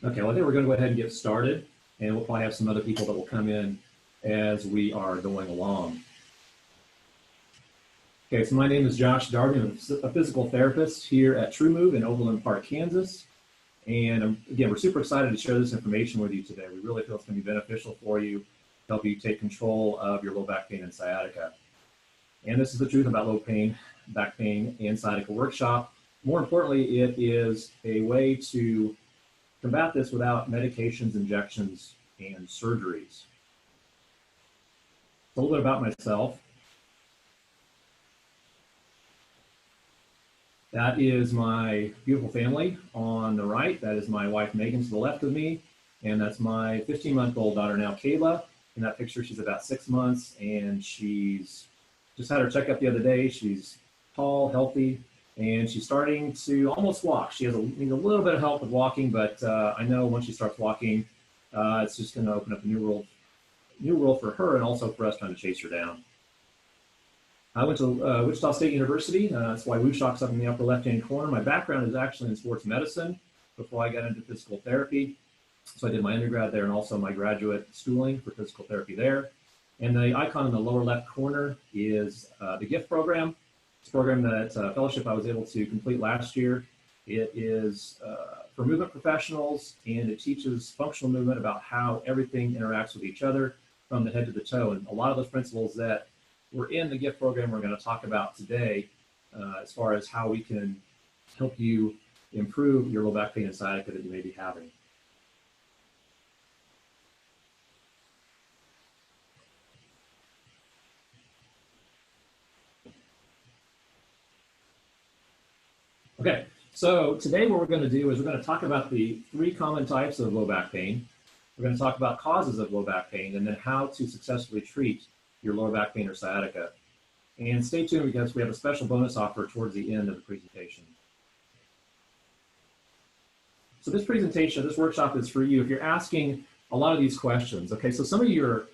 Okay, well, I think we're going to go ahead and get started, and we'll probably have some other people that will come in as we are going along. Okay, so my name is Josh Darby. I'm a physical therapist here at TrueMove in Overland Park, Kansas. And again, we're super excited to share this information with you today. We really feel it's going to be beneficial for you to help you take control of your low back pain and sciatica. And this is the truth about low pain, back pain, and sciatica workshop. More importantly, it is a way to combat this without medications, injections, and surgeries. A little bit about myself. That is my beautiful family on the right. That is my wife, Megan, to the left of me. And that's my 15-month-old daughter now, Kayla. In that picture, she's about 6 months, and she's just had her checkup the other day. She's tall, healthy, and she's starting to almost walk. She needs a little bit of help with walking, but I know once she starts walking, it's just going to open up a new world for her and also for us trying to chase her down. I went to Wichita State University. That's why WuShock's up in the upper left-hand corner. My background is actually in sports medicine before I got into physical therapy. So I did my undergrad there and also my graduate schooling for physical therapy there. And the icon in the lower left corner is the GIFT program. It's a program that fellowship I was able to complete last year. It is for movement professionals, and it teaches functional movement about how everything interacts with each other from the head to the toe. And a lot of those principles that were in the GIFT program we're going to talk about today as far as how we can help you improve your low back pain and sciatica that you may be having. Okay, so today what we're going to do is we're going to talk about the 3 common types of low back pain. We're going to talk about causes of low back pain and then how to successfully treat your lower back pain or sciatica. And stay tuned because we have a special bonus offer towards the end of the presentation. So this presentation, this workshop is for you if you're asking a lot of these questions. Okay, so some of you are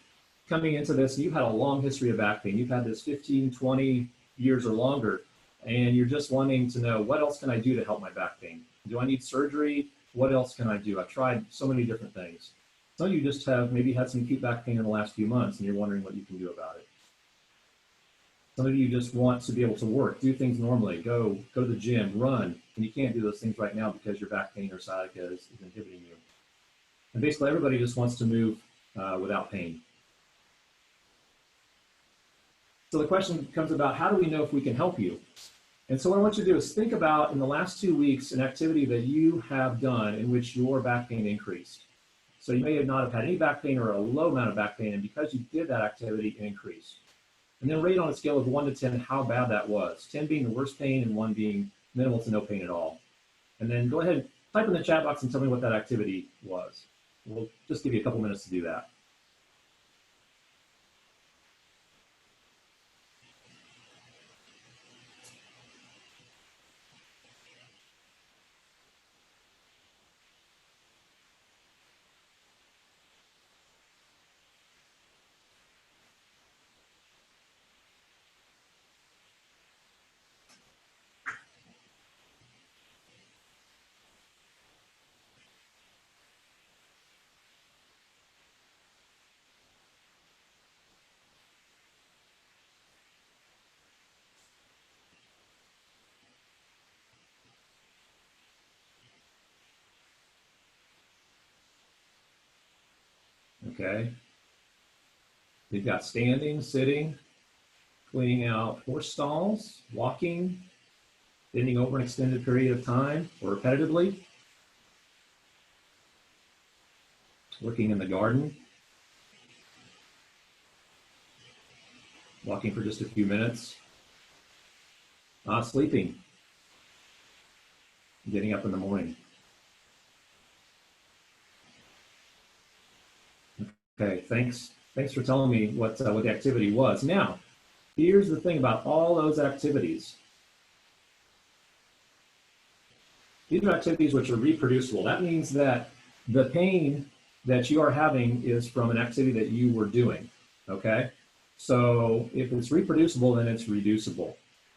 coming into this and you've had a long history of back pain. You've had this 15, 20 years or longer, and you're just wanting to know, what else can I do to help my back pain? Do I need surgery? What else can I do? I've tried so many different things. Some of you just have maybe had some acute back pain in the last few months and you're wondering what you can do about it. Some of you just want to be able to work, do things normally, go to the gym, run, and you can't do those things right now because your back pain or sciatica is inhibiting you. And basically everybody just wants to move without pain. So the question comes about, how do we know if we can help you? And so what I want you to do is think about, in the last 2 weeks, an activity that you have done in which your back pain increased. So you may not have had any back pain or a low amount of back pain, and because you did that activity, it increased. And then rate on a scale of 1 to 10 how bad that was, 10 being the worst pain and 1 being minimal to no pain at all. And then go ahead and type in the chat box and tell me what that activity was. We'll just give you a couple minutes to do that. Okay. We've got standing, sitting, cleaning out horse stalls, walking, bending over an extended period of time or repetitively, working in the garden, walking for just a few minutes, not sleeping, getting up in the morning. Okay, thanks for telling me what the activity was. Now, here's the thing about all those activities. These are activities which are reproducible. That means that the pain that you are having is from an activity that you were doing, okay? So if it's reproducible, then it's reducible.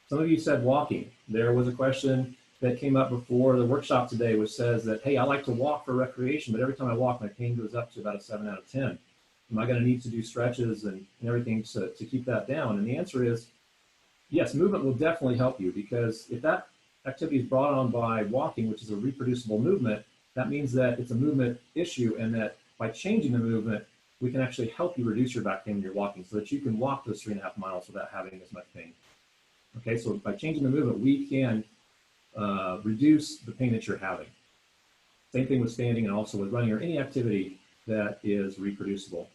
Some of you said walking. There was a question that came up before the workshop today, which says that, hey, I like to walk for recreation, but every time I walk, my pain goes up to about a 7 out of 10. Am I going to need to do stretches and everything to keep that down? And the answer is yes, movement will definitely help you, because if that activity is brought on by walking, which is a reproducible movement, that means that it's a movement issue, and that by changing the movement, we can actually help you reduce your back pain when you're walking, so that you can walk those 3.5 miles without having as much pain. Okay, so by changing the movement, we can reduce the pain that you're having. Same thing with standing and also with running or any activity that is reproducible.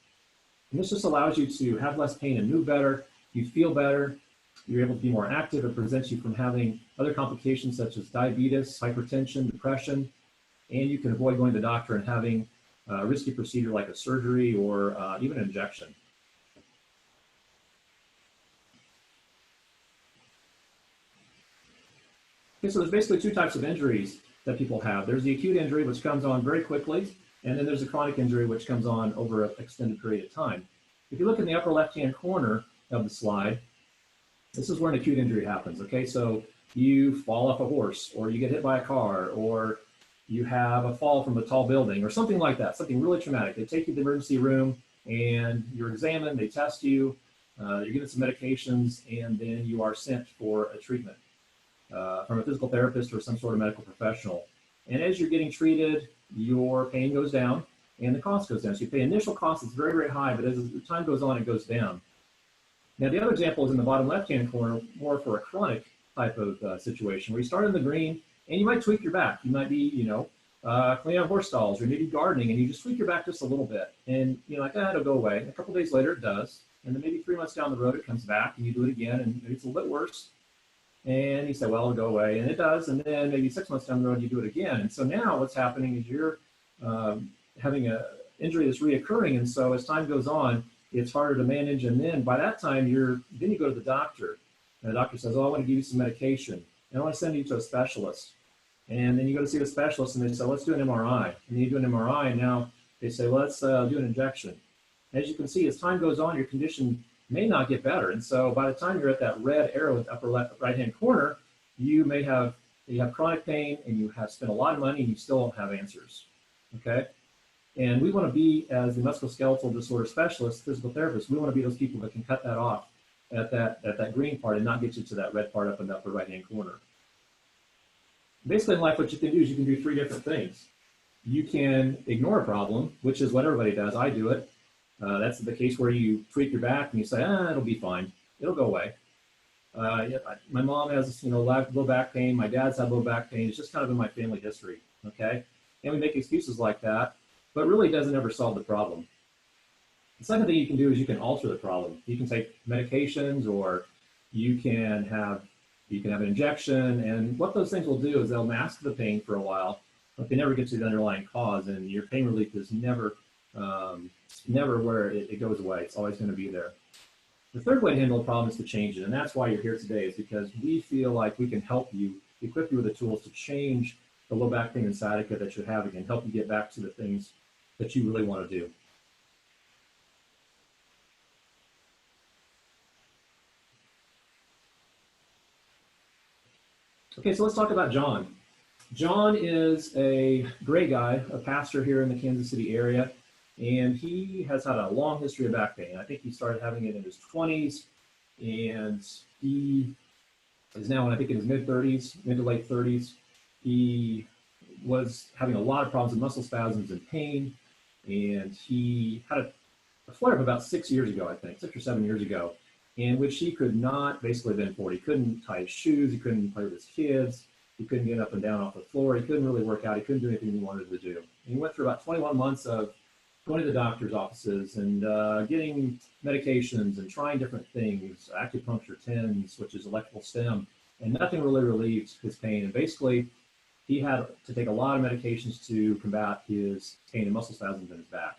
And this just allows you to have less pain and move better. You feel better. You're able to be more active. It prevents you from having other complications such as diabetes, hypertension, depression, and you can avoid going to the doctor and having a risky procedure like a surgery or even an injection. Okay, so there's basically two types of injuries that people have. There's the acute injury, which comes on very quickly, and then there's a chronic injury, which comes on over an extended period of time. If you look in the upper left-hand corner of the slide, this is where an acute injury happens. Okay, so you fall off a horse, or you get hit by a car, or you have a fall from a tall building, or something like that, something really traumatic. They take you to the emergency room, and you're examined, they test you, you're given some medications, and then you are sent for a treatment from a physical therapist or some sort of medical professional. And as you're getting treated, your pain goes down and the cost goes down. So you pay initial cost that's very, very high, but as the time goes on, it goes down. Now, the other example is in the bottom left-hand corner, more for a chronic type of situation, where you start in the green and you might tweak your back. You might be, cleaning out horse stalls, or maybe gardening, and you just tweak your back just a little bit. And you're like, it'll go away. And a couple days later, it does. And then maybe 3 months down the road, it comes back and you do it again, and maybe it's a little bit worse. And you say, well, it'll go away, and it does. And then maybe 6 months down the road, you do it again. And so now what's happening is you're having an injury that's reoccurring. And so as time goes on, it's harder to manage. And then by that time, then you go to the doctor. And the doctor says, I want to give you some medication, and I want to send you to a specialist. And then you go to see the specialist, and they say, let's do an MRI. And then you do an MRI, and now they say, let's do an injection. As you can see, as time goes on, your condition may not get better. And so by the time you're at that red arrow in the upper left, right-hand corner, you have chronic pain, and you have spent a lot of money, and you still don't have answers, okay? And we want to be, as the musculoskeletal disorder specialist, physical therapist, we want to be those people that can cut that off at that green part and not get you to that red part up in the upper right-hand corner. Basically in life, what you can do is you can do 3 different things. You can ignore a problem, which is what everybody does. I do it. That's the case where you tweak your back and you say, it'll be fine. It'll go away. My mom has, low back pain. My dad's had low back pain. It's just kind of in my family history, okay? And we make excuses like that, but really doesn't ever solve the problem. The second thing you can do is you can alter the problem. You can take medications, or you can have an injection, and what those things will do is they'll mask the pain for a while, but they never get to the underlying cause, and your pain relief is never where it goes away. It's always going to be there. The third way to handle a problem is to change it, and that's why you're here today, is because we feel like we can help you, equip you with the tools to change the low back pain and sciatica that you're having and help you get back to the things that you really want to do. Okay, so let's talk about John. John is a great guy, a pastor here in the Kansas City area, and he has had a long history of back pain. I think he started having it in his 20s, and he is now, I think, in his mid to late 30s. He was having a lot of problems with muscle spasms and pain, and he had a flare-up about 6 years ago, I think, 6 or 7 years ago, in which he could not basically bend forward. He couldn't tie his shoes, he couldn't play with his kids, he couldn't get up and down off the floor, he couldn't really work out, he couldn't do anything he wanted to do. And he went through about 21 months of going to the doctor's offices and getting medications and trying different things, acupuncture, TENS, which is electrical stem, and nothing really relieved his pain. And basically, he had to take a lot of medications to combat his pain and muscle spasms in his back.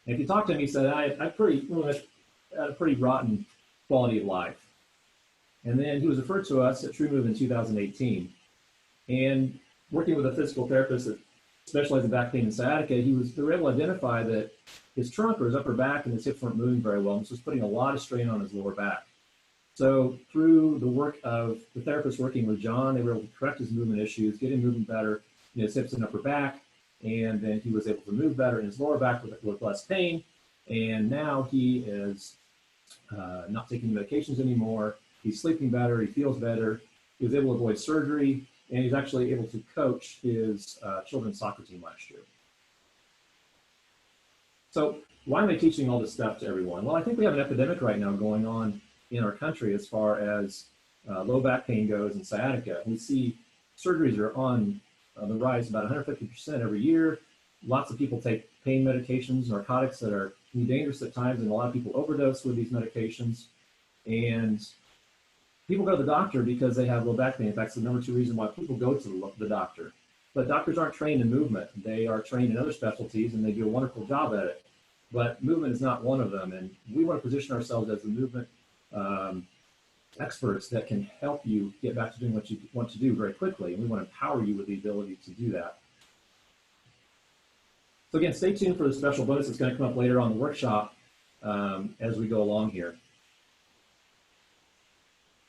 And if you talk to him, he said, I had a pretty rotten quality of life. And then he was referred to us at TrueMove in 2018. And working with a physical therapist that specialized in back pain and sciatica, they were able to identify that his trunk or his upper back and his hips weren't moving very well. And this was putting a lot of strain on his lower back. So through the work of the therapist working with John, they were able to correct his movement issues, get him moving better in his hips and upper back, and then he was able to move better in his lower back with less pain. And now he is not taking medications anymore. He's sleeping better. He feels better. He was able to avoid surgery, and he's actually able to coach his children's soccer team last year. So why am I teaching all this stuff to everyone? Well, I think we have an epidemic right now going on in our country as far as low back pain goes and sciatica. We see surgeries are on the rise about 150% every year. Lots of people take pain medications, narcotics that are can be dangerous at times, and a lot of people overdose with these medications. And people go to the doctor because they have low back pain. In fact, it's the number 2 reason why people go to the doctor. But doctors aren't trained in movement. They are trained in other specialties, and they do a wonderful job at it. But movement is not one of them. And we want to position ourselves as the movement experts that can help you get back to doing what you want to do very quickly. And we want to empower you with the ability to do that. So again, stay tuned for the special bonus that's going to come up later on the workshop as we go along here.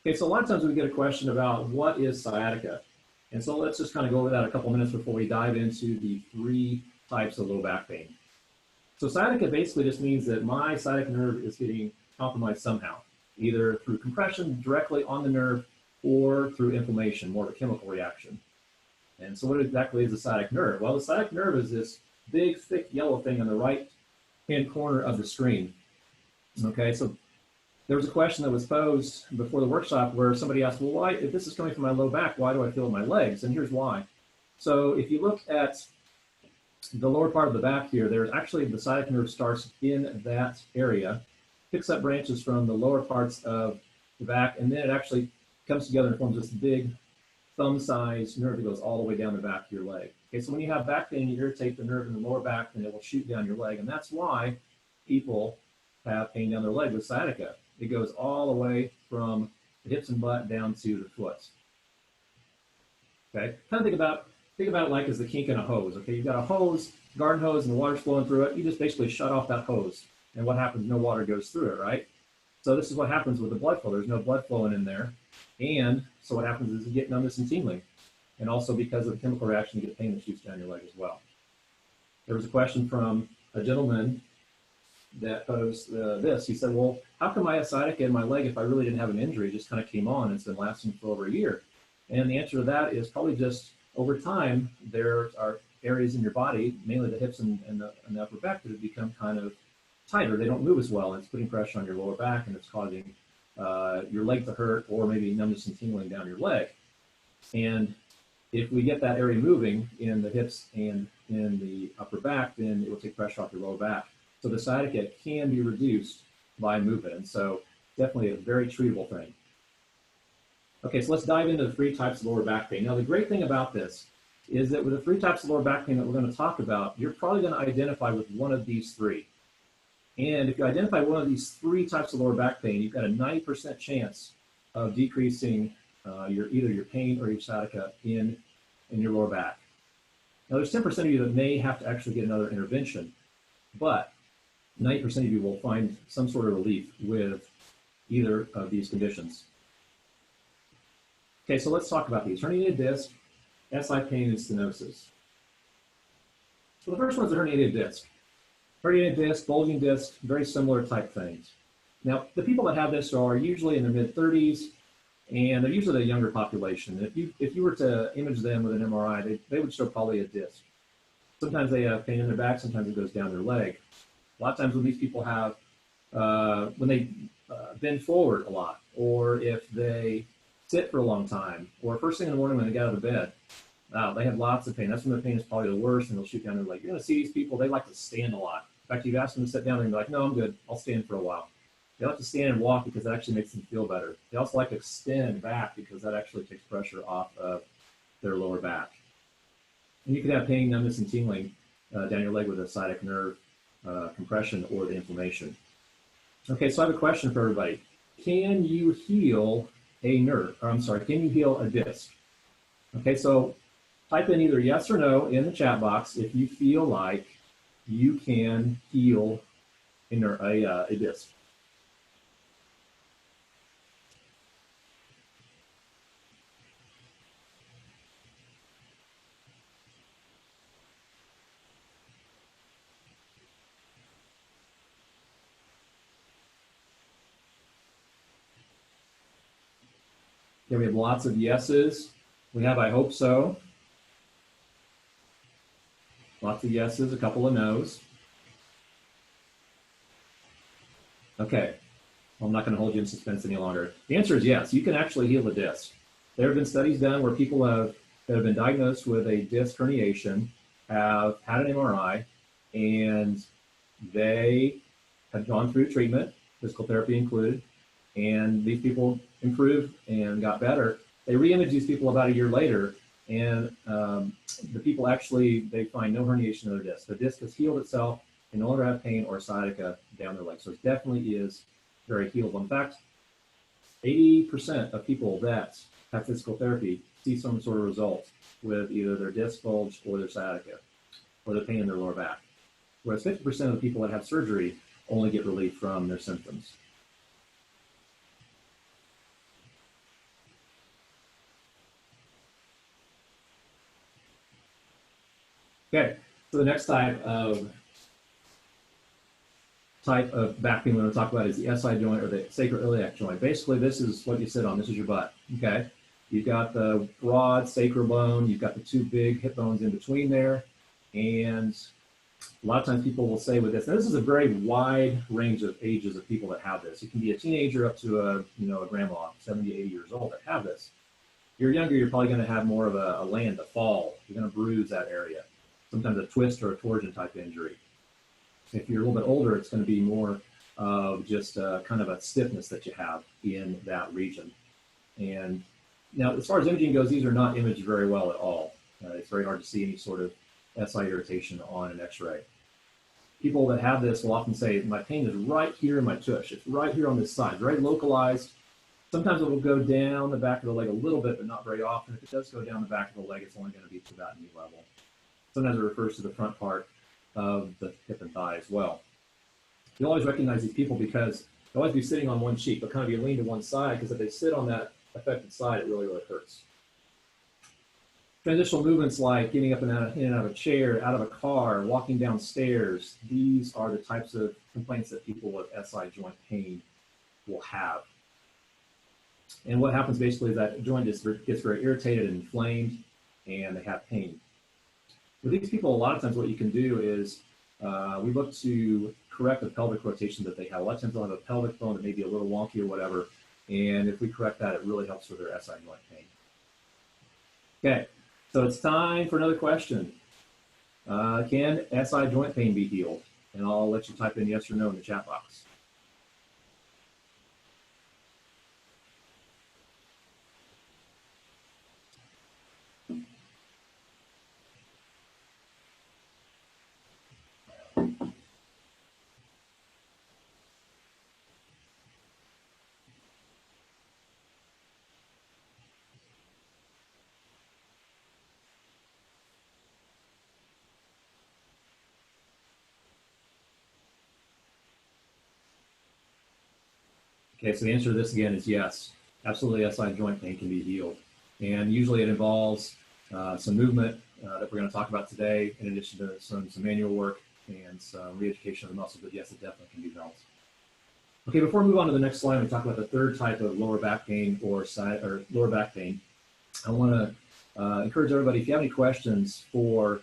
Okay, so a lot of times we get a question about what is sciatica. And so let's just kind of go over that a couple minutes before we dive into the 3 types of low back pain. So sciatica basically just means that my sciatic nerve is getting compromised somehow, either through compression directly on the nerve or through inflammation, more of a chemical reaction. And so what exactly is the sciatic nerve? Well, the sciatic nerve is this big, thick yellow thing on the right-hand corner of the screen. Okay, so there was a question that was posed before the workshop where somebody asked, well, why, if this is coming from my low back, why do I feel in my legs? And here's why. So if you look at the lower part of the back here, there's actually the sciatic nerve starts in that area, picks up branches from the lower parts of the back, and then it actually comes together and forms this big thumb-sized nerve that goes all the way down the back of your leg. Okay, so when you have back pain, you irritate the nerve in the lower back, and it will shoot down your leg, and that's why people have pain down their leg with sciatica. It goes all the way from the hips and butt down to the foot. Okay, kind of think about it like as the kink in a hose. Okay, you've got a hose, garden hose, and the water's flowing through it. You just basically shut off that hose, and what happens? No water goes through it, right? So this is what happens with the blood flow. There's no blood flowing in there, and so what happens is you get numbness and tingling, and also because of the chemical reaction, you get pain that shoots down your leg as well. There was a question from a gentleman that posed this. He said, well, how come I have sciatica in my leg if I really didn't have an injury? It just kind of came on and it's been lasting for over a year. And the answer to that is probably just over time, there are areas in your body, mainly the hips and the upper back, that have become kind of tighter. They don't move as well, and it's putting pressure on your lower back, and it's causing your leg to hurt, or maybe numbness and tingling down your leg. And if we get that area moving in the hips and in the upper back, then it will take pressure off your lower back. So the sciatica can be reduced by movement, and so definitely a very treatable thing. Okay, so let's dive into the 3 types of lower back pain. Now, the great thing about this is that with the 3 types of lower back pain that we're going to talk about, you're probably going to identify with one of these 3. And if you identify one of these 3 types of lower back pain, you've got a 90% chance of decreasing either your pain or your sciatica in your lower back. Now, there's 10% of you that may have to actually get another intervention, but 90% of you will find some sort of relief with either of these conditions. Okay, so let's talk about these. Herniated disc, SI pain, and stenosis. So the first one is a herniated disc. Herniated disc, bulging disc, very similar type things. Now, the people that have this are usually in their mid-30s, and they're usually a younger population. If you were to image them with an MRI, they would show probably a disc. Sometimes they have pain in their back, sometimes it goes down their leg. A lot of times when these people have, when they bend forward a lot, or if they sit for a long time, or first thing in the morning when they get out of bed, they have lots of pain. That's when the pain is probably the worst, and they'll shoot down their leg. You're going to see these people, they like to stand a lot. In fact, you've asked them to sit down, and they're like, no, I'm good. I'll stand for a while. They like to stand and walk because that actually makes them feel better. They also like to extend back because that actually takes pressure off of their lower back. And you could have pain, numbness, and tingling down your leg with a sciatic nerve compression or the inflammation. Okay, so I have a question for everybody. Can you heal a nerve? Or I'm sorry, can you heal a disc? Okay, so type in either yes or no in the chat box if you feel like you can heal a disc. Okay, we have lots of yeses. We have, I hope so. Lots of yeses, a couple of nos. Okay, well, I'm not going to hold you in suspense any longer. The answer is yes, you can actually heal the disc. There have been studies done where people that have been diagnosed with a disc herniation have had an MRI, and they have gone through treatment, physical therapy included, and these people improved and got better. They re-image these people about a year later, and the people actually, they find no herniation in their disc. The disc has healed itself and no longer have pain or sciatica down their leg. So it definitely is very healable. In fact, 80% of people that have physical therapy see some sort of result with either their disc bulge or their sciatica or the pain in their lower back. Whereas 50% of the people that have surgery only get relief from their symptoms. Okay, so the next type of back pain we're going to talk about is the SI joint or the sacroiliac joint. Basically, this is what you sit on. This is your butt. Okay, you've got the broad sacral bone. You've got the two big hip bones in between there, and a lot of times people will say with this. Now, this is a very wide range of ages of people that have this. It can be a teenager up to a grandma, 70, 80 years old that have this. If you're younger, you're probably going to have more of a land, a fall. You're going to bruise that area. Sometimes a twist or a torsion type injury. If you're a little bit older, it's going to be more of just kind of a stiffness that you have in that region. And now, as far as imaging goes, these are not imaged very well at all. It's very hard to see any sort of SI irritation on an X-ray. People that have this will often say, my pain is right here in my tush. It's right here on this side, very localized. Sometimes it will go down the back of the leg a little bit, but not very often. If it does go down the back of the leg, it's only going to be to about knee level. Sometimes it refers to the front part of the hip and thigh as well. You'll always recognize these people because they'll always be sitting on one cheek, but kind of you lean to one side, because if they sit on that affected side, it really, really hurts. Transitional movements like getting up and out of a chair, out of a car, walking downstairs, these are the types of complaints that people with SI joint pain will have. And what happens basically is that joint just gets very irritated and inflamed, and they have pain. With these people, a lot of times what you can do is we look to correct the pelvic rotation that they have. A lot of times they'll have a pelvic bone that may be a little wonky or whatever, and if we correct that, it really helps with their SI joint pain. Okay, so it's time for another question. Can SI joint pain be healed? And I'll let you type in yes or no in the chat box. Okay, so the answer to this again is yes. Absolutely, SI joint pain can be healed. And usually it involves some movement that we're going to talk about today, in addition to some manual work and some re-education of the muscle, but yes, it definitely can be helped. Okay, before we move on to the next slide, we talk about the third type of lower back pain or lower back pain. I want to encourage everybody, if you have any questions for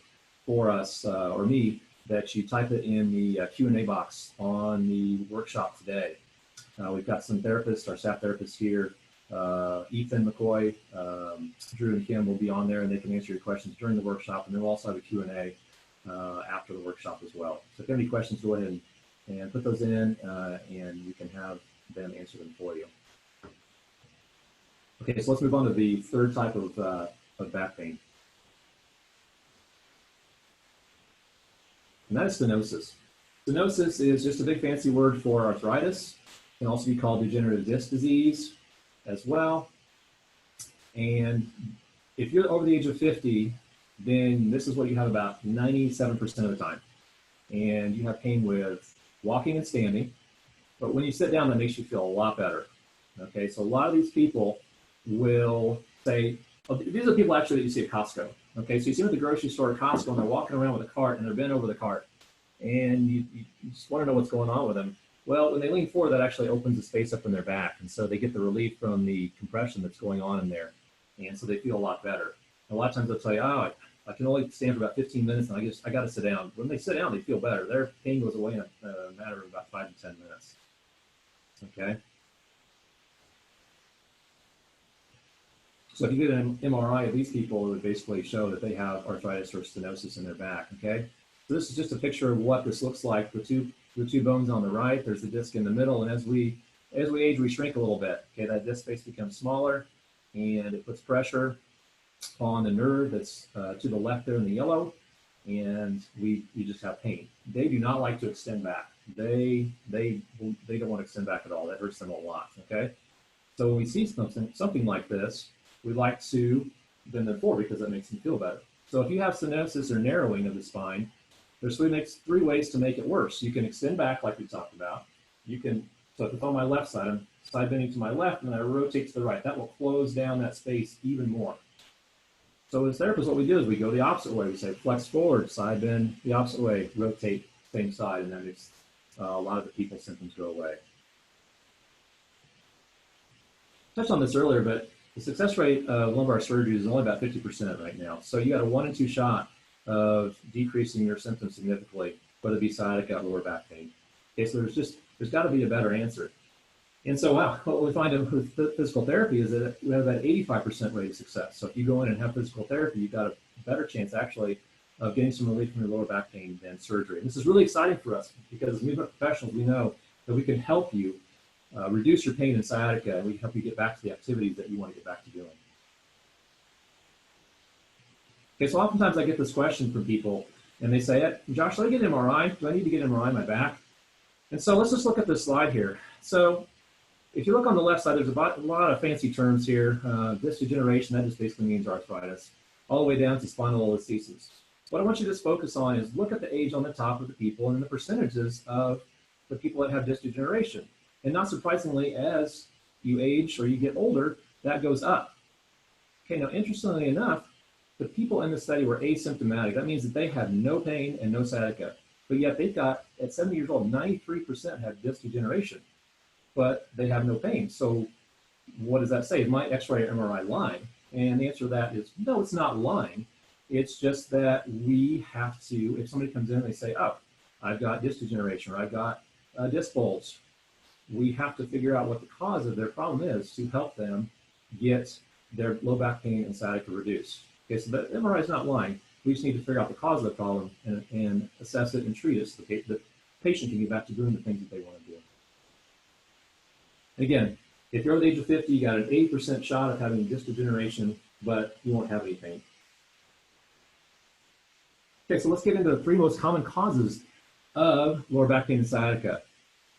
us or me, that you type it in the Q&A box on the workshop today. We've got some therapists, our staff therapists here, Ethan McCoy, Drew and Kim will be on there, and they can answer your questions during the workshop, and then we'll also have a Q&A after the workshop as well. So if you have any questions, go ahead and put those in, and we can have them answer them for you. Okay, so let's move on to the third type of back pain. And that is stenosis. Stenosis is just a big fancy word for arthritis. It can also be called degenerative disc disease as well. And if you're over the age of 50, then this is what you have about 97% of the time. And you have pain with walking and standing. But when you sit down, that makes you feel a lot better. Okay, so a lot of these people will say, oh, these are people actually that you see at Costco. Okay, so you see them at the grocery store at Costco, and they're walking around with a cart, and they're bent over the cart. And you just want to know what's going on with them. Well, when they lean forward, that actually opens the space up in their back. And so they get the relief from the compression that's going on in there. And so they feel a lot better. A lot of times they'll tell you, oh, I can only stand for about 15 minutes and I got to sit down. When they sit down, they feel better. Their pain goes away in a matter of about 5 to 10 minutes. Okay. So if you get an MRI of these people, it would basically show that they have arthritis or stenosis in their back. Okay. So this is just a picture of what this looks like. The two bones on the right, there's the disc in the middle, and as we age, we shrink a little bit. Okay, that disc space becomes smaller, and it puts pressure on the nerve that's to the left there in the yellow, and we just have pain. They do not like to extend back. They don't want to extend back at all. That hurts them a lot. Okay, so when we see something like this, we like to bend them forward because that makes them feel better. So if you have stenosis or narrowing of the spine, there's three ways to make it worse. You can extend back like we talked about. So if it's on my left side, I'm side bending to my left and I rotate to the right. That will close down that space even more. So as therapists, what we do is we go the opposite way. We say flex forward, side bend the opposite way, rotate same side, and that makes a lot of the people's symptoms go away. I touched on this earlier, but the success rate of lumbar surgery is only about 50% right now. So you got a 1 in 2 shot of decreasing your symptoms significantly, whether it be sciatica or lower back pain. Okay, so there's got to be a better answer. And so what we find with physical therapy is that we have that 85% rate of success. So if you go in and have physical therapy, you've got a better chance actually of getting some relief from your lower back pain than surgery. And this is really exciting for us because as movement professionals, we know that we can help you reduce your pain and sciatica, and we can help you get back to the activities that you want to get back to doing. Okay, so oftentimes I get this question from people, and they say, Josh, should I get an MRI? Do I need to get an MRI in my back? And so let's just look at this slide here. So if you look on the left side, there's a lot of fancy terms here. Disc degeneration, that just basically means arthritis, all the way down to spondylolisthesis. What I want you to just focus on is look at the age on the top of the people and the percentages of the people that have disc degeneration. And not surprisingly, as you age or you get older, that goes up. Okay, now interestingly enough, the people in the study were asymptomatic. That means that they have no pain and no sciatica. But yet they've got, at 70 years old, 93% have disc degeneration, but they have no pain. So what does that say? Is my X-ray or MRI lying? And the answer to that is, no, it's not lying. It's just that we have to, if somebody comes in and they say, oh, I've got disc degeneration or I've got disc bulge, we have to figure out what the cause of their problem is to help them get their low back pain and sciatica reduced. Okay, so the MRI is not lying. We just need to figure out the cause of the problem and assess it and treat it so the patient can get back to doing the things that they want to do. And again, if you're over the age of 50, you got an 80% shot of having disc degeneration, but you won't have any pain. Okay, so let's get into the 3 most common causes of lower back pain and sciatica.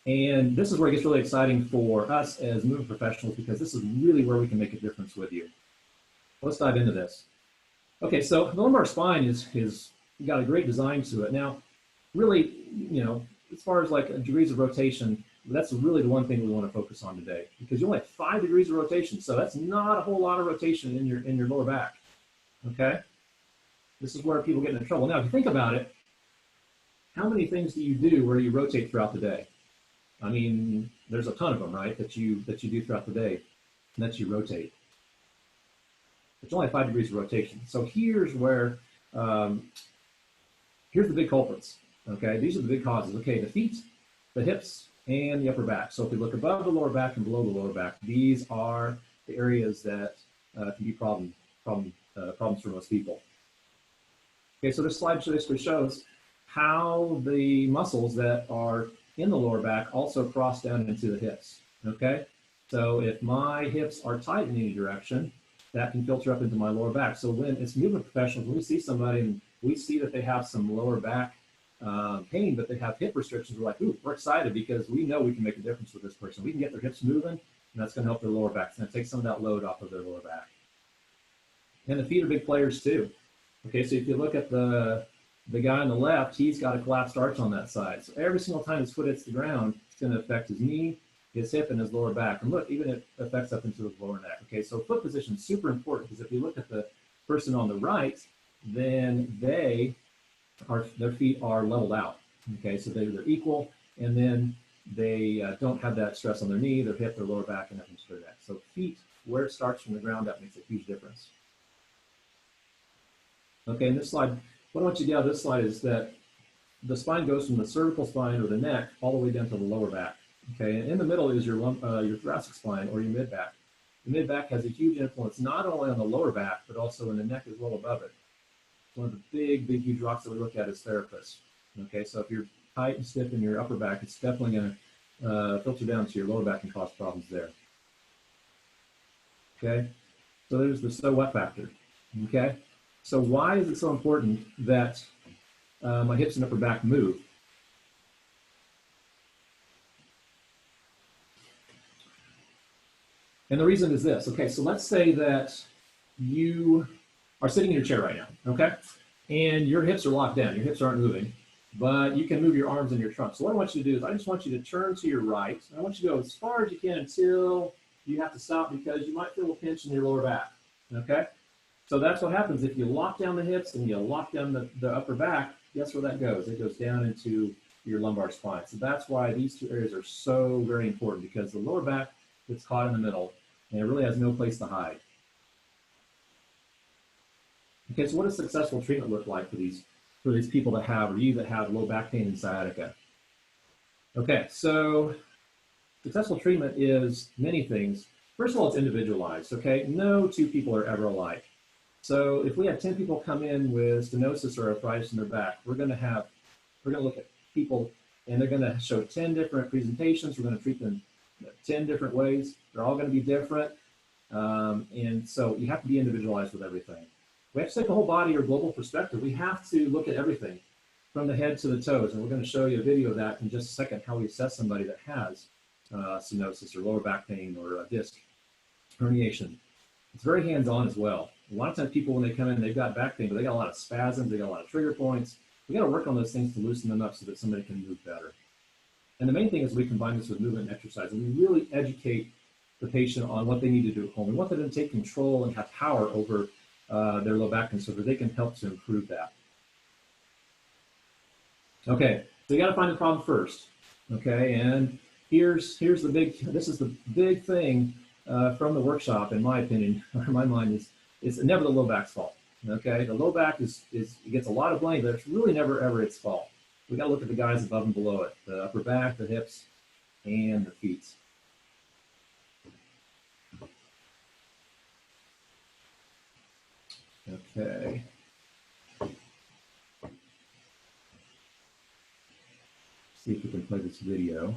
And this is where it gets really exciting for us as movement professionals because this is really where we can make a difference with you. Let's dive into this. Okay, so the lumbar spine is got a great design to it. Now, really, as far as like degrees of rotation, that's really the one thing we want to focus on today because you only have 5 degrees of rotation, so that's not a whole lot of rotation in your lower back. Okay, this is where people get into trouble. Now, if you think about it, how many things do you do where you rotate throughout the day? I mean, there's a ton of them, right? That you do throughout the day, and that you rotate. It's only 5 degrees of rotation. So here's where, here's the big culprits, okay? These are the big causes. Okay, the feet, the hips, and the upper back. So if we look above the lower back and below the lower back, these are the areas that can be problems for most people. Okay, so this slide basically shows how the muscles that are in the lower back also cross down into the hips, okay? So if my hips are tight in any direction, that can filter up into my lower back. So when it's movement professionals, when we see somebody and we see that they have some lower back pain, but they have hip restrictions, we're like, ooh, we're excited because we know we can make a difference with this person. We can get their hips moving, and that's going to help their lower back. It's going to take some of that load off of their lower back. And the feet are big players too. Okay, so if you look at the guy on the left, he's got a collapsed arch on that side. So every single time his foot hits the ground, it's going to affect his knee, his hip, and his lower back. And look, even it affects up into his lower neck. Okay, so foot position is super important because if you look at the person on the right, then their feet are leveled out. Okay, so they're equal. And then they don't have that stress on their knee, their hip, their lower back, and nothing to their neck. So feet, where it starts from the ground up makes a huge difference. Okay, in this slide, what I want you to get out of this slide is that the spine goes from the cervical spine or the neck all the way down to the lower back. Okay, and in the middle is your thoracic spine or your mid back. The mid back has a huge influence not only on the lower back, but also in the neck as well above it. One of the big, huge rocks that we look at as therapists. Okay, so if you're tight and stiff in your upper back, it's definitely going to filter down to your lower back and cause problems there. Okay, so there's the so what factor. Okay, so why is it so important that my hips and upper back move? And the reason is this. Okay, so let's say that you are sitting in your chair right now, okay? And your hips are locked down. Your hips aren't moving, but you can move your arms and your trunk. So what I want you to do is I just want you to turn to your right. And I want you to go as far as you can until you have to stop because you might feel a pinch in your lower back, okay? So that's what happens. If you lock down the hips and you lock down the upper back, guess where that goes? It goes down into your lumbar spine. So that's why these two areas are so very important because the lower back gets caught in the middle and it really has no place to hide. Okay, so what does successful treatment look like for these people that have, or you that have low back pain and sciatica? Okay, so successful treatment is many things. First of all, it's individualized, okay? No two people are ever alike. So if we have 10 people come in with stenosis or arthritis in their back, we're gonna look at people and they're gonna show 10 different presentations. We're gonna treat them 10 different ways. They're all gonna be different. And so you have to be individualized with everything. We have to take a whole body or global perspective. We have to look at everything from the head to the toes. And we're going to show you a video of that in just a second, how we assess somebody that has stenosis or lower back pain or disc herniation. It's very hands-on as well. A lot of times people, when they come in, they've got back pain, but they got a lot of spasms, they got a lot of trigger points. We got to work on those things to loosen them up so that somebody can move better. And the main thing is we combine this with movement and exercise, and we really educate the patient on what they need to do at home. We want them to take control and have power over their low back pain so that they can help to improve that. Okay, so you got to find the problem first. Okay, and this is the big thing from the workshop, in my opinion, or in my mind, is it's never the low back's fault. Okay, the low back it gets a lot of blame, but it's really never ever its fault. We got to look at the guys above and below it: the upper back, the hips, and the feet. Okay. See if we can play this video.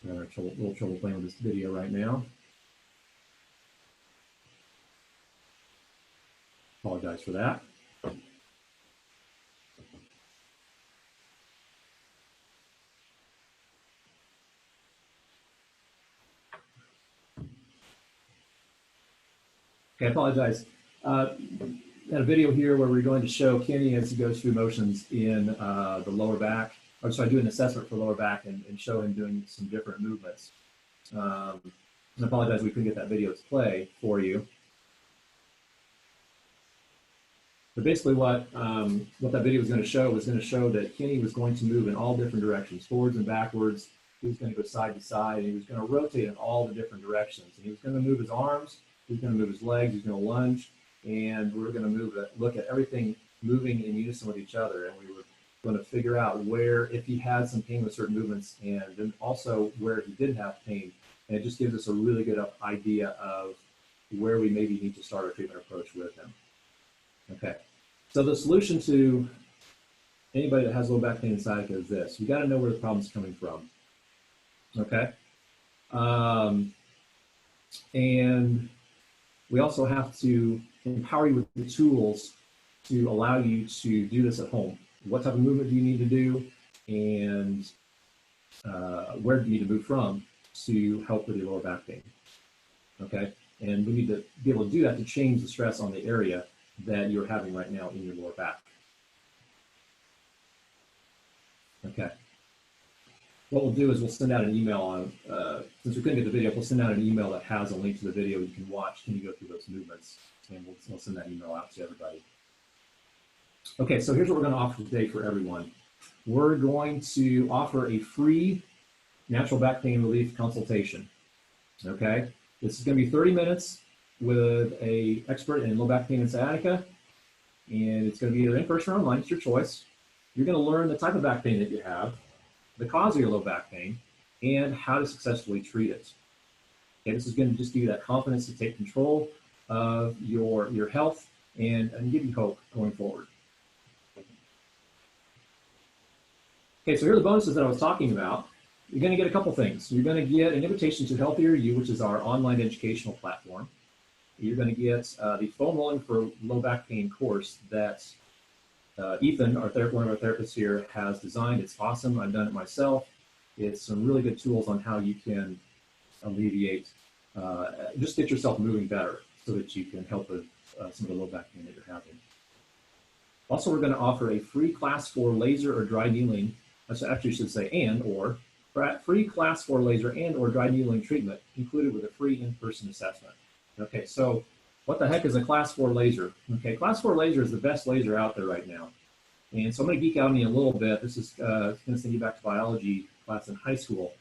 I'm having a little trouble playing with this video right now. Apologize for that. Okay, I apologize. Had a video here where we're going to show Kenny as he goes through motions in the lower back. Or sorry, do an assessment for lower back and show him doing some different movements. I apologize we couldn't get that video to play for you. But basically what that video was going to show that Kenny was going to move in all different directions, forwards and backwards. He was going to go side to side, and he was going to rotate in all the different directions. And he was going to move his arms, he was going to move his legs, he was going to lunge, and we were going to look at everything moving in unison with each other. And we were going to figure out where, if he had some pain with certain movements, and then also where he didn't have pain. And it just gives us a really good idea of where we maybe need to start our treatment approach with him. Okay, so the solution to anybody that has low back pain and sciatica is this: you got to know where the problem's coming from. Okay, and we also have to empower you with the tools to allow you to do this at home. What type of movement do you need to do, and where do you need to move from to help with your lower back pain? Okay, and we need to be able to do that to change the stress on the area that you're having right now in your lower back. Okay. what we'll do is we'll send out an email on, since we couldn't get the video, we'll send out an email that has a link to the video you can watch. Can you go through those movements? And we'll send that email out to everybody. Okay, so here's what we're going to offer today for everyone. We're going to offer a free natural back pain relief consultation. Okay, this is going to be 30 minutes with an expert in low back pain and sciatica, and it's going to be either in person or online. It's your choice. You're going to learn the type of back pain that you have, the cause of your low back pain, and how to successfully treat it. Okay, this is going to just give you that confidence to take control of your health and give you hope going forward. Okay, so here are the bonuses that I was talking about. You're going to get a couple things. You're going to get an invitation to Healthier You, which is our online educational platform. You're going to get the Foam Rolling for Low Back Pain course that Ethan, one of our therapists here, has designed. It's awesome. I've done it myself. It's some really good tools on how you can alleviate, just get yourself moving better so that you can help with some of the low back pain that you're having. Also, we're going to offer a free class for laser or dry needling. Actually, I should say free class for laser and or dry needling treatment included with a free in-person assessment. Okay, so what the heck is a class 4 laser? Okay, class 4 laser is the best laser out there right now. And so I'm going to geek out on you a little bit. This is going to send you back to biology class in high school.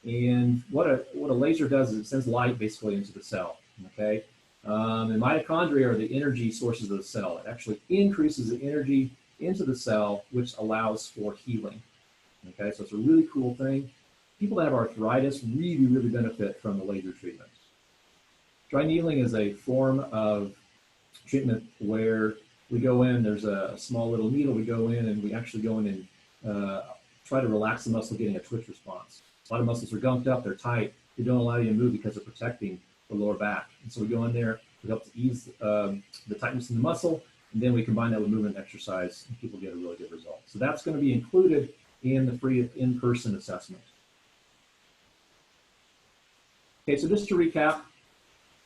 And what a laser does is it sends light basically into the cell. Okay, and mitochondria are the energy sources of the cell. It actually increases the energy into the cell, which allows for healing. Okay, so it's a really cool thing. People that have arthritis really, really benefit from the laser treatment. Dry needling is a form of treatment where we go in, there's a small little needle, we go in and we actually go in and try to relax the muscle, getting a twitch response. A lot of muscles are gunked up, they're tight, they don't allow you to move because they're protecting the lower back. And so we go in there, we help to ease the tightness in the muscle, and then we combine that with movement and exercise, and people get a really good result. So that's going to be included in the free in-person assessment. Okay, so just to recap,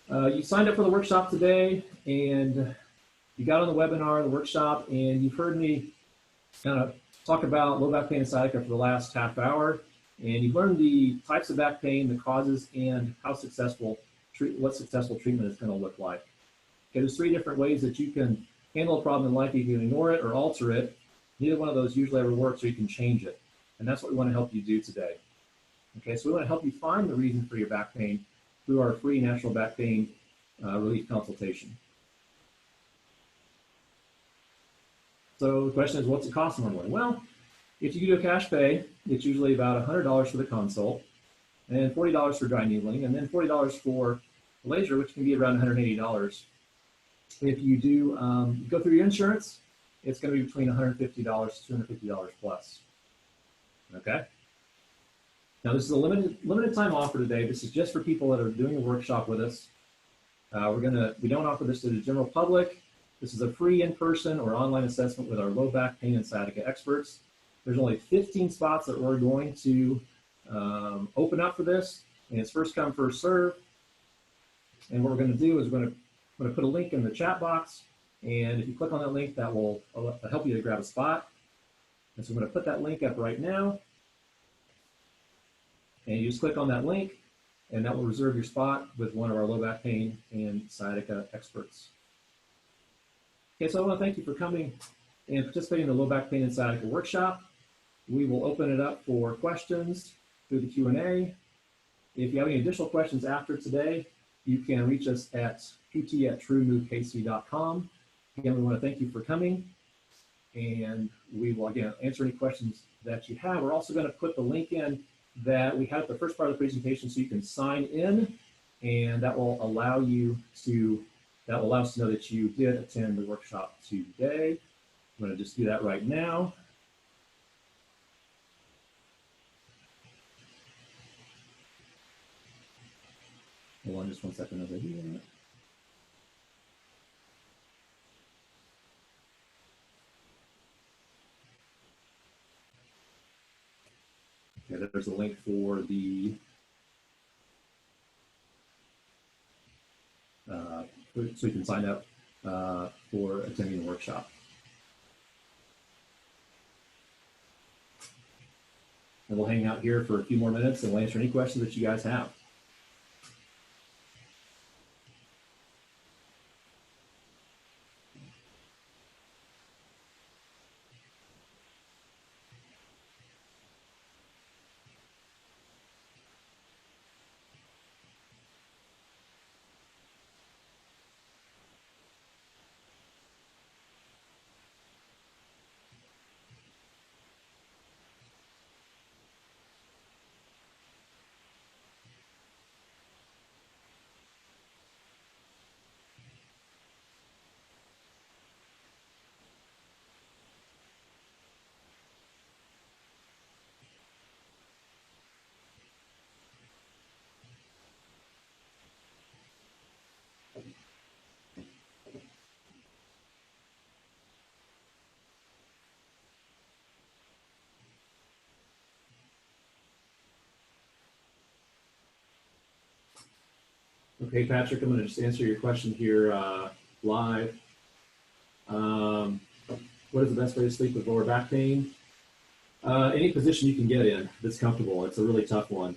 you signed up for the workshop today, and you got on the webinar, the workshop, and you've heard me kind of talk about low back pain and sciatica for the last half hour, and you've learned the types of back pain, the causes, and how what successful treatment is going to look like. Okay, there's 3 different ways that you can handle a problem in life. You can ignore it or alter it. Neither one of those usually ever works, or you can change it. And that's what we want to help you do today. Okay, so we want to help you find the reason for your back pain through our free natural back pain relief consultation. So the question is, what's it cost normally? Well, if you do a cash pay, it's usually about $100 for the consult, and $40 for dry needling, and then $40 for laser, which can be around $180. If you do go through your insurance, it's going to be between $150 to $250 plus. Okay. Now this is a limited time offer today. This is just for people that are doing a workshop with us. We don't offer this to the general public. This is a free in-person or online assessment with our low back pain and sciatica experts. There's only 15 spots that we're going to open up for this, and it's first come, first serve. And what we're going to do is we're going to put a link in the chat box, and if you click on that link, that will help you to grab a spot. And so I'm going to put that link up right now, and you just click on that link, and that will reserve your spot with one of our low back pain and sciatica experts. Okay, so I want to thank you for coming and participating in the low back pain and sciatica workshop. We will open it up for questions through the Q&A. If you have any additional questions after today, you can reach us at pt@truemovekc.com. Again, we want to thank you for coming, and we will, again, answer any questions that you have. We're also going to put the link in that we had at the first part of the presentation so you can sign in, and that will allow us to know that you did attend the workshop today. I'm going to just do that right now. Hold on just one second as I do that. Okay, there's a link for the so you can sign up for attending the workshop. and we'll hang out here for a few more minutes and we'll answer any questions that you guys have. Okay, Patrick, I'm going to just answer your question here live. What is the best way to sleep with lower back pain? Any position you can get in that's comfortable. It's a really tough one.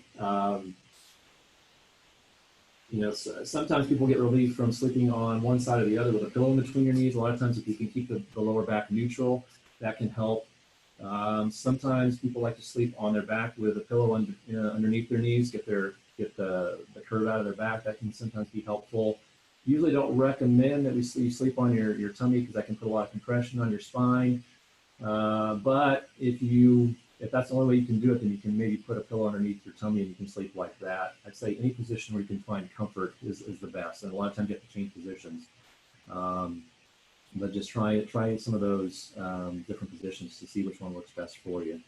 Sometimes people get relief from sleeping on one side or the other with a pillow in between your knees. A lot of times, if you can keep the lower back neutral, that can help. Sometimes people like to sleep on their back with a pillow underneath their knees, get the curve out of their back. That can sometimes be helpful. Usually don't recommend that you sleep on your tummy because that can put a lot of compression on your spine. But if that's the only way you can do it, then you can maybe put a pillow underneath your tummy and you can sleep like that. I'd say any position where you can find comfort is the best. And a lot of times you have to change positions. But just try some of those different positions to see which one works best for you.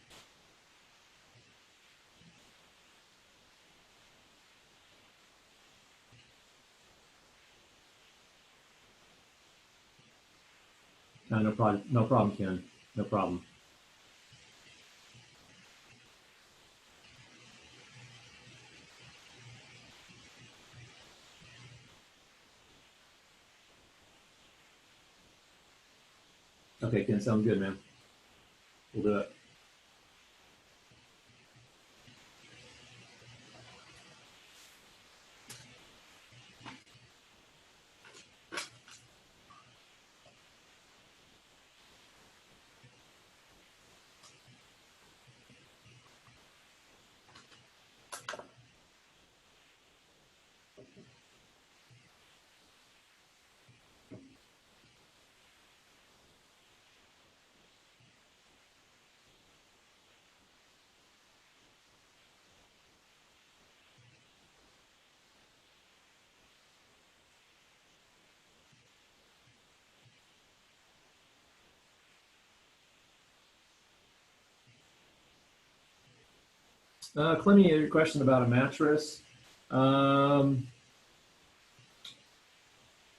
No problem, Ken. No problem. Okay, Ken, sounds good, man. We'll do it. Clemmy, your question about a mattress. I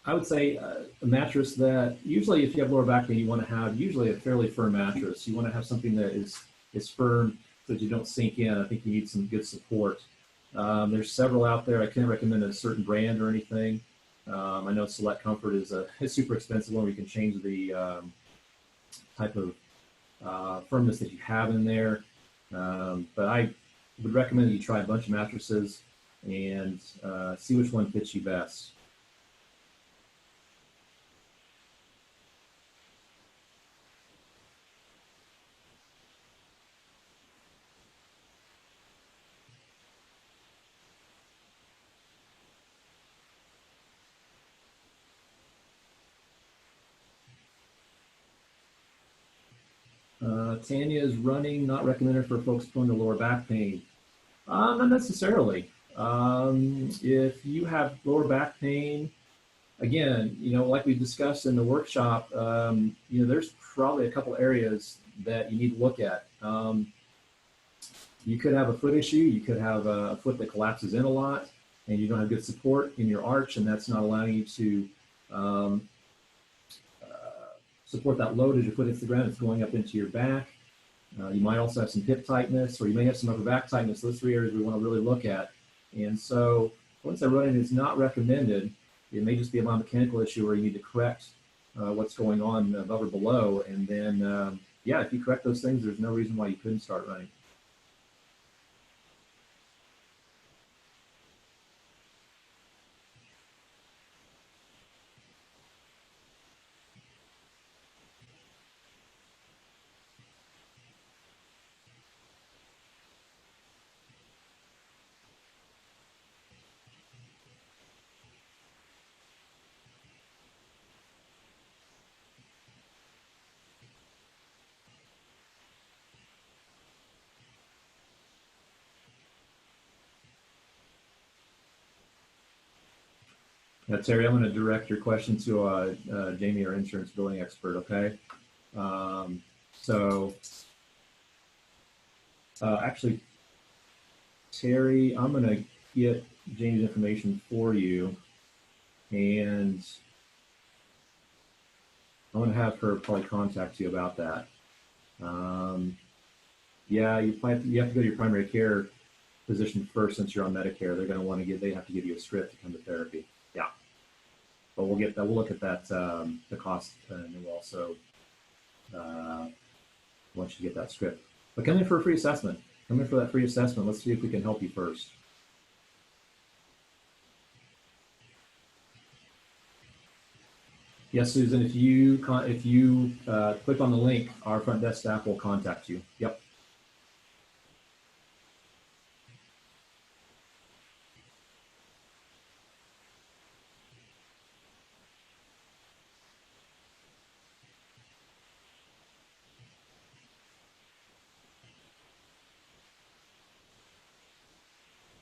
would say a mattress that usually, if you have lower back pain, you want to have usually a fairly firm mattress. You want to have something that is firm so that you don't sink in. I think you need some good support. There's several out there. I can't recommend a certain brand or anything. I know Select Comfort is a super expensive one where you can change the type of firmness that you have in there. But I would recommend that you try a bunch of mattresses and see which one fits you best. Tanya is running, not recommended for folks prone to lower back pain. Not necessarily. If you have lower back pain, again, like we discussed in the workshop, there's probably a couple areas that you need to look at. You could have a foot issue. You could have a foot that collapses in a lot, and you don't have good support in your arch, and that's not allowing you to support that load as your foot hits the ground. It's going up into your back. You might also have some hip tightness, or you may have some upper back tightness. Those three areas we want to really look at. And so once that running is not recommended, it may just be a biomechanical issue where you need to correct what's going on above or below. And then, if you correct those things, there's no reason why you couldn't start running. Now, Terry, I'm going to direct your question to Jamie, our insurance billing expert, okay? Um, so, actually, Terry, I'm going to get Jamie's information for you, and I'm going to have her probably contact you about that. Um, yeah, you have to go to your primary care physician first since you're on Medicare. They're going to want to they have to give you a script to come to therapy. Yeah, but we'll get that. We'll look at that, the cost, and we'll also uh, once you get that script. But come in for a free assessment. Come in for that free assessment. Let's see if we can help you first. Yes, Susan. If you click on the link, our front desk staff will contact you. Yep.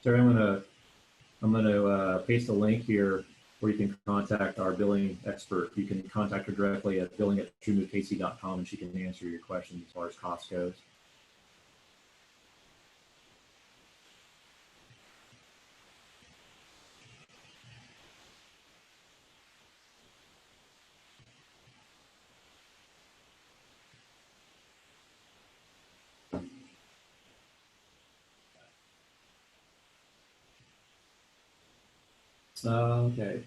Terry, I'm gonna paste a link here where you can contact our billing expert. You can contact her directly at billing@truemove.com, and she can answer your questions as far as cost goes. Okay.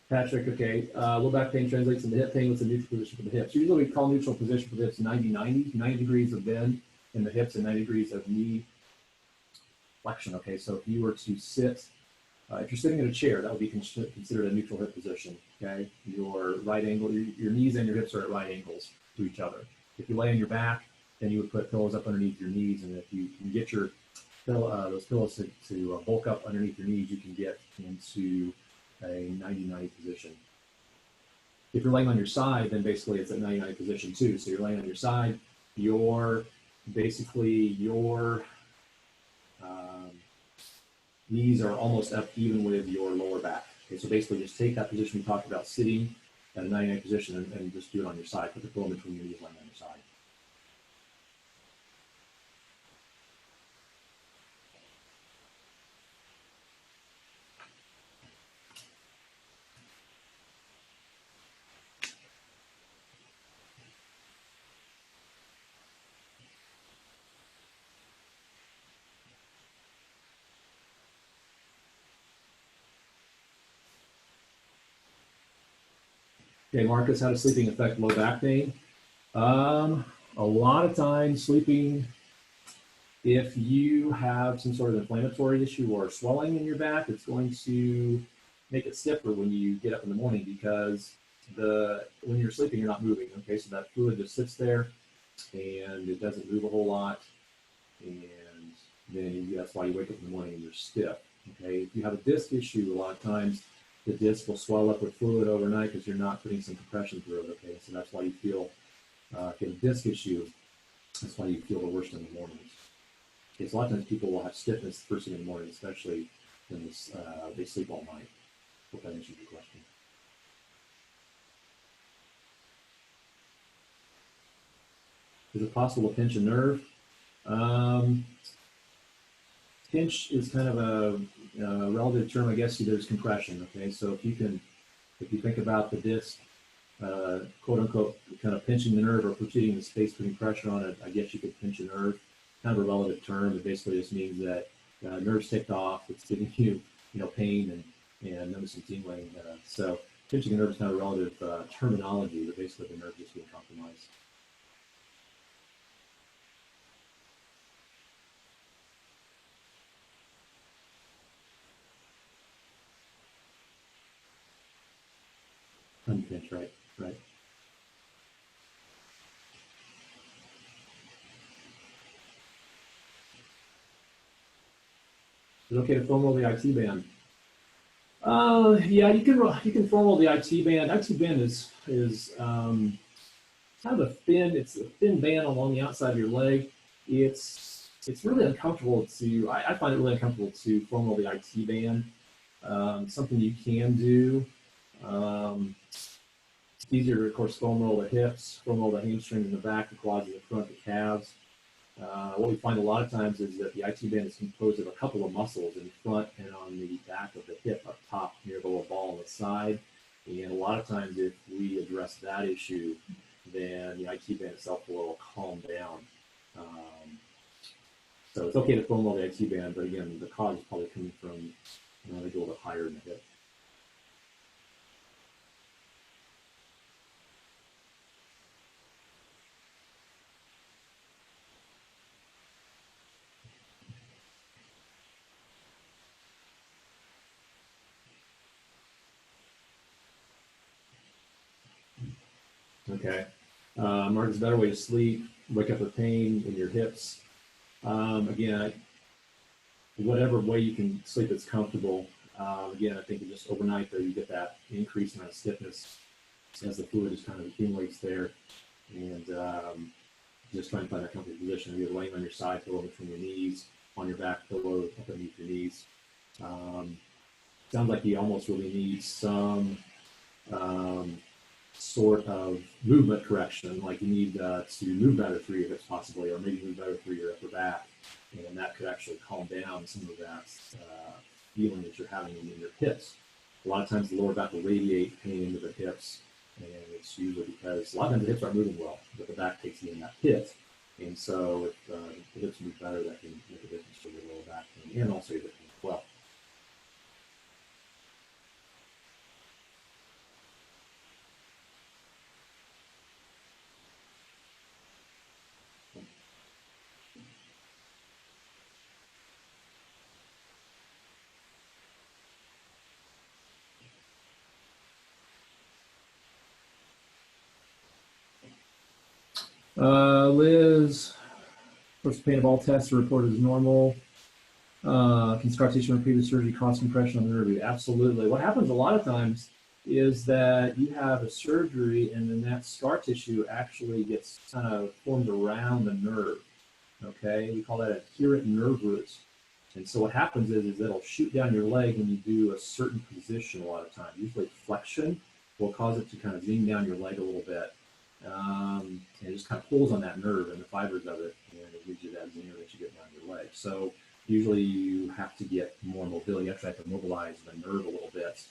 Patrick, okay. Low back pain translates into hip pain. What's a neutral position for the hips? Usually we call neutral position for the hips 90-90, 90 degrees of bend in the hips and 90 degrees of knee flexion. Okay, so if you were to sit, if you're sitting in a chair, that would be considered a neutral hip position. Okay, your right angle, your knees and your hips are at right angles to each other. If you lay on your back, then you would put pillows up underneath your knees, and if you can get your those pillows to bulk up underneath your knees, you can get into a 90-90 position. If you're laying on your side, then basically it's a 90-90 position too. So you're laying on your side, your basically your um, knees are almost up even with your lower back. Okay, so basically just take that position we talked about, sitting at a 90-90 position, and just do it on your side. Put the pillow between your knees, laying on your side. Okay, Marcus, how does sleeping affect low back pain? A lot of times sleeping, if you have some sort of inflammatory issue or swelling in your back, it's going to make it stiffer when you get up in the morning, because when you're sleeping, you're not moving. Okay, so that fluid just sits there and it doesn't move a whole lot, and then that's why you wake up in the morning and you're stiff. Okay, if you have a disc issue, a lot of times the disc will swell up with fluid overnight because you're not putting some compression through it. Okay, so that's why you feel if you have a disc issue, that's why you feel the worst in the mornings. Okay, so a lot of times people will have stiffness first thing in the morning, especially when they sleep all night. Hope that answers your question. Is it possible to pinch a nerve? Um, Pinch is kind of a relative term, I guess. There's compression. Okay, so if you think about the disc, quote unquote, kind of pinching the nerve or putting the space, putting pressure on it, I guess you could pinch a nerve. Kind of a relative term. It basically just means that nerve's ticked off. It's giving you, pain and notice some tingling. So pinching a nerve is kind of a relative terminology, but basically the nerve is being compromised. Unpinch, right, right. Is it okay to foam roll the IT band? Yeah, you can foam roll the IT band. IT band is kind of a thin. It's a thin band along the outside of your leg. It's it's really uncomfortable to, I find it really uncomfortable to foam roll the IT band. Something you can do. Um, it's easier to, of course, foam roll the hips, foam roll the hamstrings in the back, the quads in the front, the calves. What we find a lot of times is that the IT band is composed of a couple of muscles in front and on the back of the hip up top near the little ball on the side. And a lot of times if we address that issue, then the IT band itself will calm down. So it's okay to foam roll the IT band, but again, the cause is probably coming from, they go a little bit higher in the hip. Okay. Mark, is a better way to sleep, wake up with pain in your hips. Again, whatever way you can sleep that's comfortable. Again, I think just overnight, though, you get that increase in that stiffness as the fluid just kind of accumulates there. And just try and find that comfortable position. You're laying on your side, pillow between your knees, on your back, pillow up underneath your knees. Sounds like you almost really need some sort of movement correction, like you need to move better through your hips possibly, or maybe move better through your upper back, and that could actually calm down some of that feeling that you're having in your hips. A lot of times the lower back will radiate pain into the hips, and it's usually because a lot of times the hips aren't moving well, but the back takes you in that pit, and so if the hips move better, that can make a difference for your lower back pain and also your hip pain as well. Liz, first pain of all tests are reported as normal. Can scar tissue from previous surgery cause compression on the nerve? Absolutely. What happens a lot of times is that you have a surgery and then that scar tissue actually gets kind of formed around the nerve. Okay, we call that adherent nerve roots. And so what happens is it'll shoot down your leg when you do a certain position a lot of times. Usually flexion will cause it to kind of zing down your leg a little bit. And it just kind of pulls on that nerve and the fibers of it, and it gives you that zinger that you get down your leg. So usually you have to get more mobility. You actually have to mobilize the nerve a little bit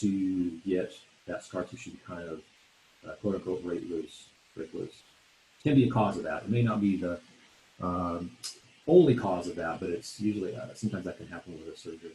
to get that scar tissue to kind of quote unquote break loose. Can be a cause of that. It may not be the only cause of that, but it's usually sometimes that can happen with a surgery.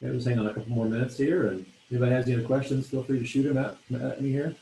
Okay, just hang on a couple more minutes here, and if anybody has any other questions, feel free to shoot them at me here.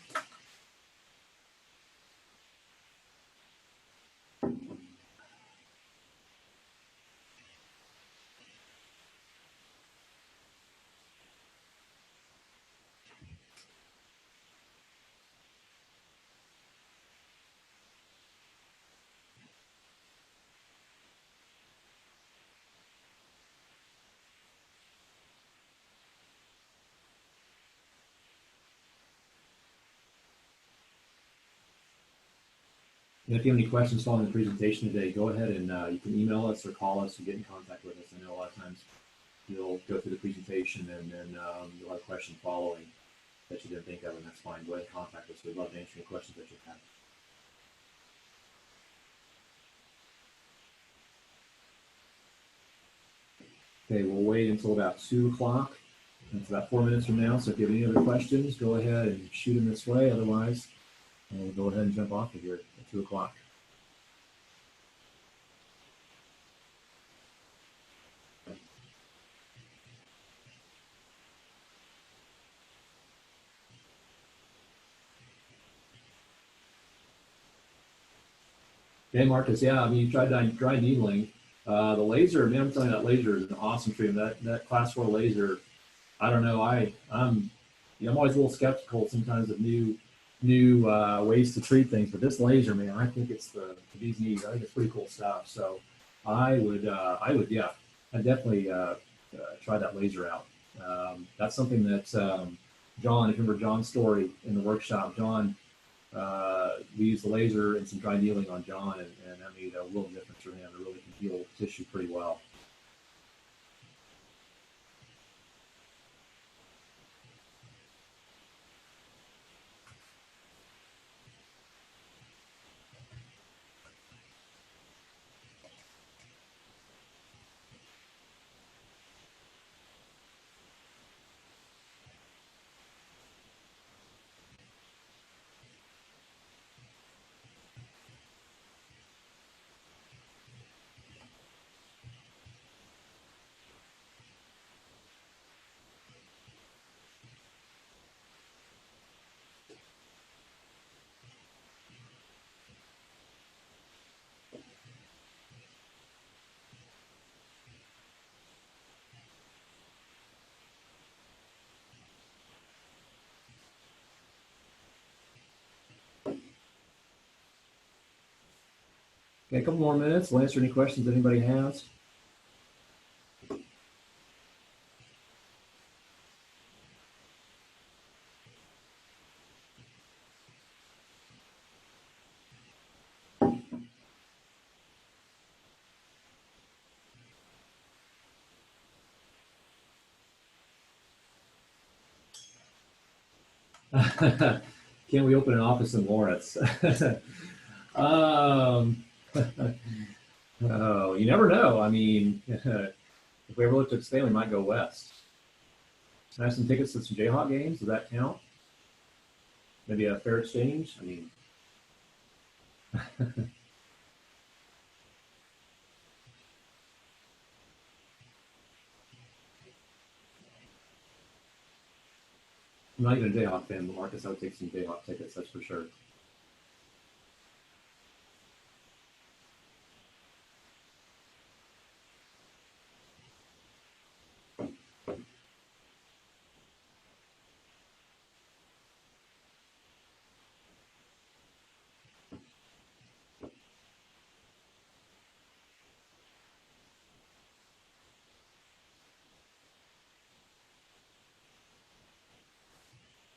And if you have any questions following the presentation today, go ahead and you can email us or call us or get in contact with us. I know a lot of times you'll go through the presentation and then you'll have a question following that you didn't think of, and that's fine. Go ahead and contact us. We'd love to answer any questions that you have. Okay, we'll wait until about 2 o'clock. It's about 4 minutes from now, so if you have any other questions, go ahead and shoot them this way. Otherwise, And we'll go ahead and jump off of here at 2 o'clock. Hey, Marcus, yeah, I mean, you tried dry needling. The laser, man, I'm telling you, that laser is an awesome treatment. That class 4 laser, I don't know. I'm always a little skeptical sometimes of new ways to treat things, but this laser, man, I think it's the bee's knees. I think it's pretty cool stuff. So yeah, I definitely try that laser out. That's something that John, if you remember John's story in the workshop, John, we used the laser and some dry needling on John, and that made a real difference for him. It really can heal tissue pretty well. Okay, a couple more minutes. We'll answer any questions anybody has. Can we open an office in Lawrence? um, oh, you never know. I mean, if we ever look to expand, we might go west. Can I have some tickets to some Jayhawk games? Does that count? Maybe a fair exchange? I mean, I'm not even a Jayhawk fan, but Marcus, I would take some Jayhawk tickets, that's for sure.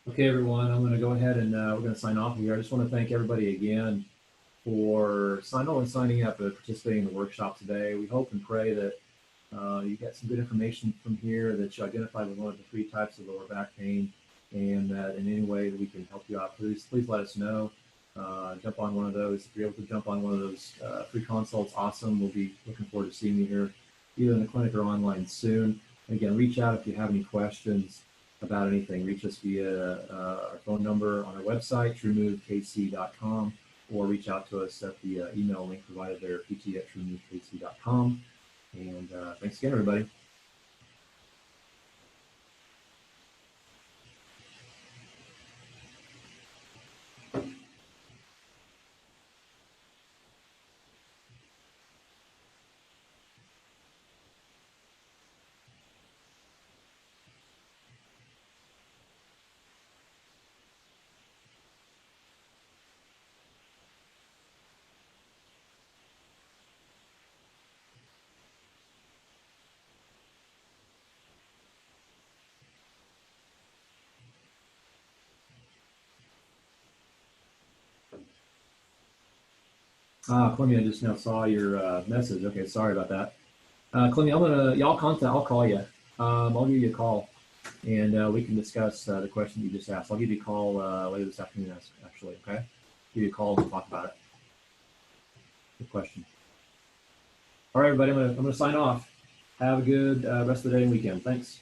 Okay, everyone, I'm going to go ahead and we're going to sign off here. I just want to thank everybody again for signing up and participating in the workshop today. We hope and pray that you get some good information from here, that you identify with one of the 3 types of lower back pain, and that in any way that we can help you out, please let us know. Jump on one of those. If you're able to jump on one of those free consults, awesome. We'll be looking forward to seeing you here, either in the clinic or online soon. And again, reach out if you have any questions about anything. Reach us via our phone number on our website, truemove.kc.com, or reach out to us at the email link provided there, pt@truemove.kc.com. And thanks again, everybody. Clemmy, I just now saw your message. Okay, sorry about that. Clemmy, I'll call you. I'll give you a call, and we can discuss the question you just asked. I'll give you a call later this afternoon, actually, okay? Give you a call and talk about it. Good question. All right, everybody, I'm gonna sign off. Have a good rest of the day and weekend. Thanks.